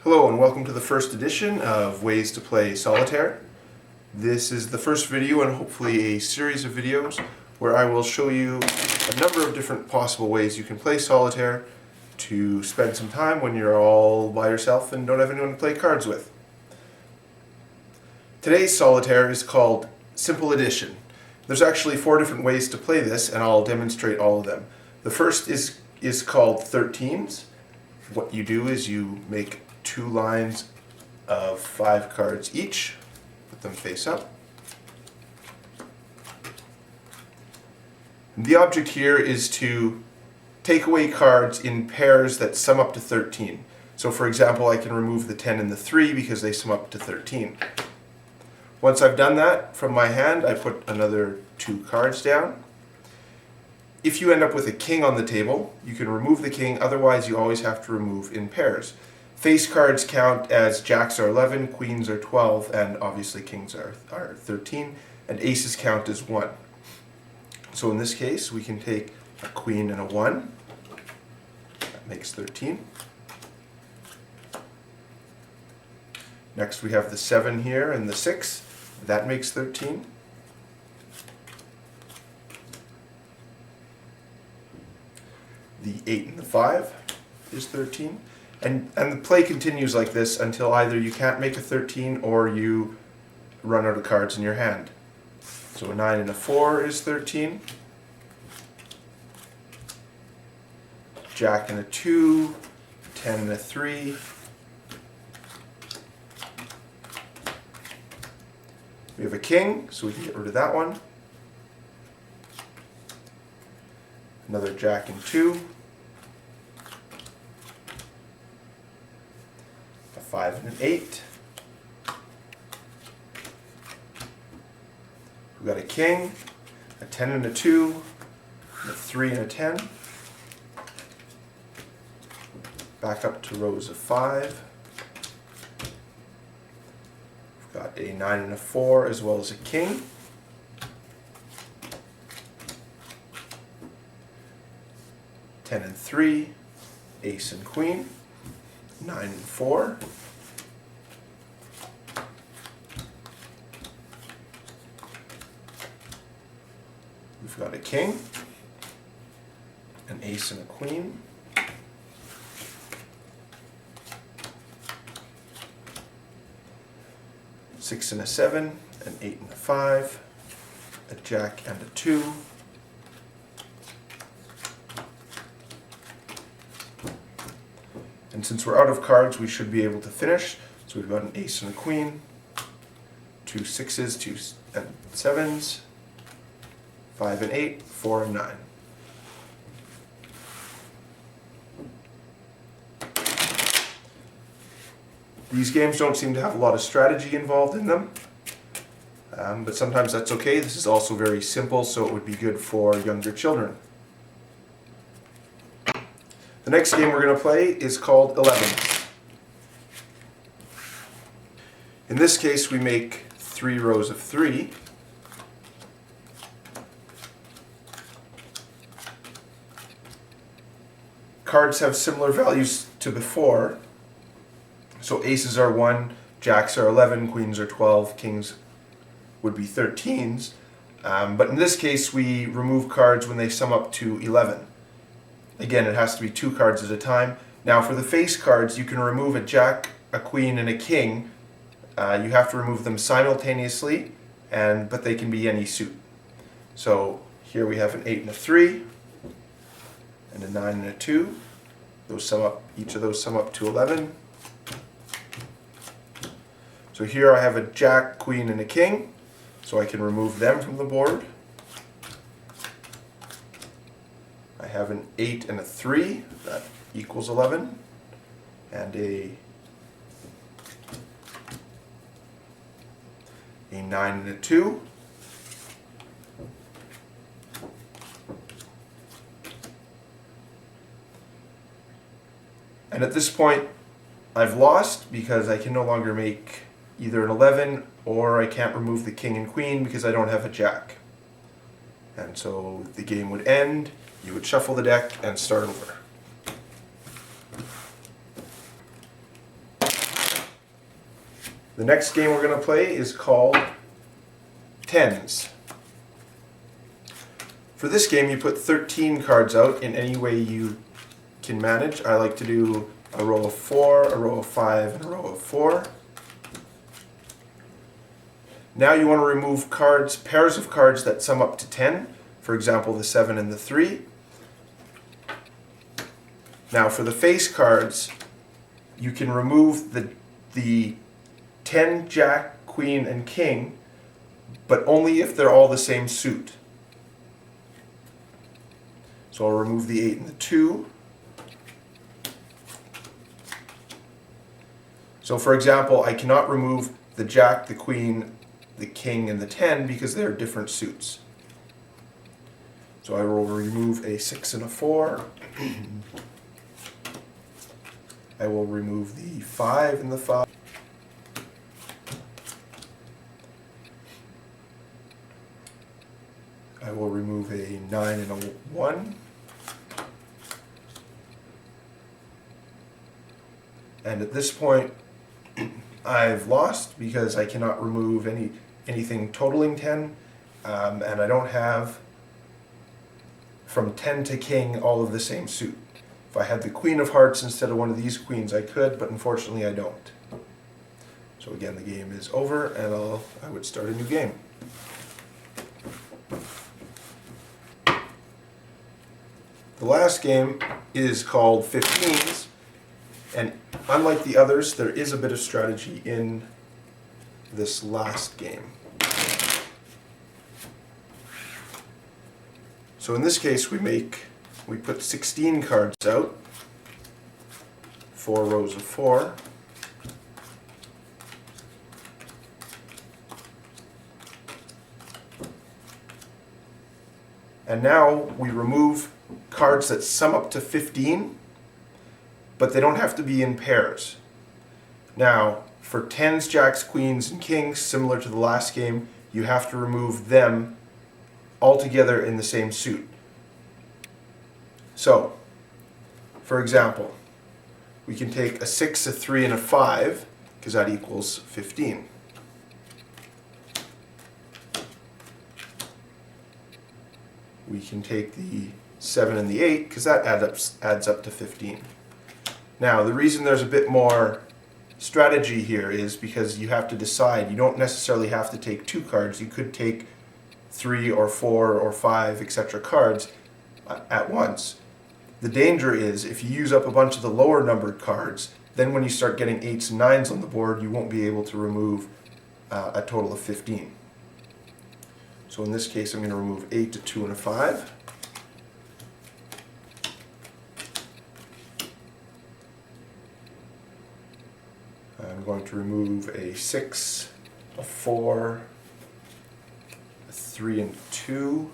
Hello and welcome to the first edition of Ways to Play Solitaire. This is the first video and hopefully a series of videos where I will show you a number of different possible ways you can play Solitaire to spend some time when you're all by yourself and don't have anyone to play cards with. Today's Solitaire is called Simple Addition. There's actually 4 different ways to play this and I'll demonstrate all of them. The first is called 13s. What you do is you make 2 lines of 5 cards each, put them face up. And the object here is to take away cards in pairs that sum up to 13. So for example, I can remove the 10 and the 3 because they sum up to 13. Once I've done that from my hand, I put another 2 cards down. If you end up with a king on the table, you can remove the king, otherwise you always have to remove in pairs. Face cards count as jacks are 11, queens are 12, and obviously kings are 13, and aces count as 1. So in this case, we can take a queen and a 1. That makes 13. Next we have the 7 here and the 6. That makes 13. The 8 and the 5 is 13. And the play continues like this until either you can't make a 13 or you run out of cards in your hand. So a 9 and a 4 is 13. Jack and a 2, 10 and a 3. We have a king, so we can get rid of that one. Another jack and 2. A 5 and an 8. We've got a king, a 10 and a 2, and a 3 and a 10. Back up to rows of 5. We've got a 9 and a 4 as well as a king. Ten and 3, ace and queen, 9 and 4. We've got a king, an ace and a queen. Six and a 7, an 8 and a 5, a jack and a 2. And since we're out of cards, we should be able to finish. So we've got an ace and a queen, 2 6s, 2 and 7s, 5 and 8, 4 and 9. These games don't seem to have a lot of strategy involved in them, but sometimes that's okay. This is also very simple, so it would be good for younger children. The next game we're going to play is called 11. In this case, we make 3 rows of 3. Cards have similar values to before. So aces are 1, jacks are 11, queens are 12, kings would be 13s. But in this case, we remove cards when they sum up to 11. Again, it has to be 2 cards at a time. Now for the face cards, you can remove a jack, a queen, and a king. You have to remove them simultaneously, but they can be any suit. So here we have an 8 and a 3, and a 9 and a 2. Those sum up, each of those sum up to 11. So here I have a jack, queen, and a king, so I can remove them from the board. I have an 8 and a 3, that equals 11, and a 9 and a 2. And at this point, I've lost because I can no longer make either an 11 or I can't remove the king and queen because I don't have a jack. And so the game would end, you would shuffle the deck and start over. The next game we're going to play is called Tens. For this game, you put 13 cards out in any way you can manage. I like to do a row of 4, a row of 5, and a row of 4. Now you want to remove cards, pairs of cards that sum up to 10. For example, the 7 and the 3. Now for the face cards, you can remove the 10, Jack, Queen, and King, but only if they're all the same suit. So I'll remove the 8 and the 2. So for example, I cannot remove the Jack, the Queen, the King, and the 10 because they're different suits. So I will remove a 6 and a 4. I will remove the 5 and the 5. I will remove a 9 and a 1. And at this point, I've lost because I cannot remove anything totaling 10, and I don't have from 10 to King all of the same suit. If I had the Queen of Hearts instead of one of these queens, I could, but unfortunately I don't. So again, the game is over, and I would start a new game. The last game is called 15s, and unlike the others, there is a bit of strategy in this last game. So in this case, we put 16 cards out, 4 rows of 4. And now we remove cards that sum up to 15, but they don't have to be in pairs. Now, for 10s, Jacks, Queens, and Kings, similar to the last game, you have to remove them all together in the same suit. So, for example, we can take a 6, a 3, and a 5, because that equals 15. We can take the 7 and the 8, because that adds up to 15. Now, the reason there's a bit more strategy here is because you have to decide. You don't necessarily have to take 2 cards. You could take 3 or 4 or 5, etc. cards at once. The danger is if you use up a bunch of the lower numbered cards, then when you start getting 8s and 9s on the board, you won't be able to remove a total of 15. So in this case, I'm going to remove 8, a 2, and a 5. I'm going to remove a 6, a 4, a 3, and 2.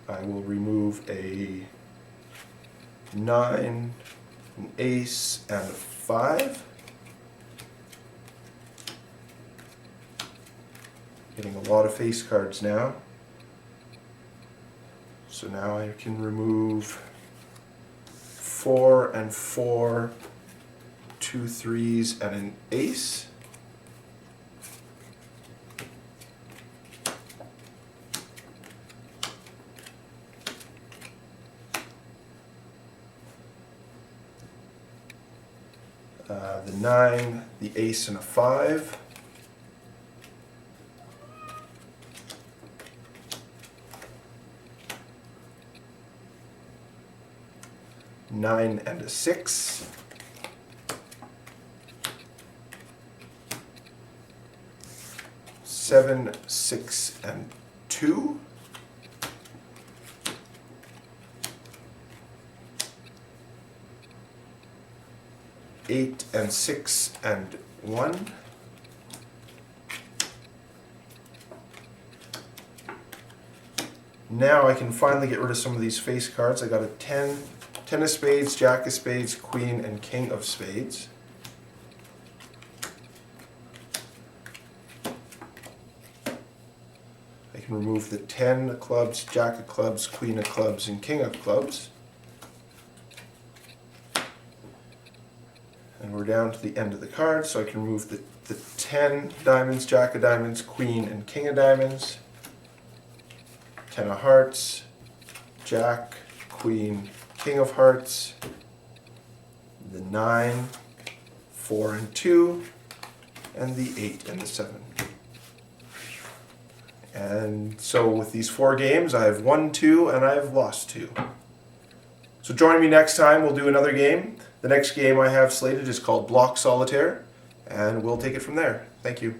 I will remove a 9, an ace, and a 5. Getting a lot of face cards now. So now I can remove 4 and 4, 2 3s, and an ace. The 9, the ace, and a 5. Nine and a 6. Seven, 6, and 2. Eight and 6 and 1. Now I can finally get rid of some of these face cards. I got a 10, 10 of spades, Jack of spades, Queen, and King of spades. I can remove the 10 of clubs, Jack of clubs, Queen of clubs, and King of clubs. And we're down to the end of the card, so I can remove the 10 diamonds, Jack of diamonds, Queen, and King of diamonds. 10 of hearts, Jack, Queen, King of hearts, the 9, 4 and 2, and the 8 and the 7. And so with these 4 games, I've won 2 and I've lost 2. So join me next time, we'll do another game. The next game I have slated is called Block Solitaire, and we'll take it from there. Thank you.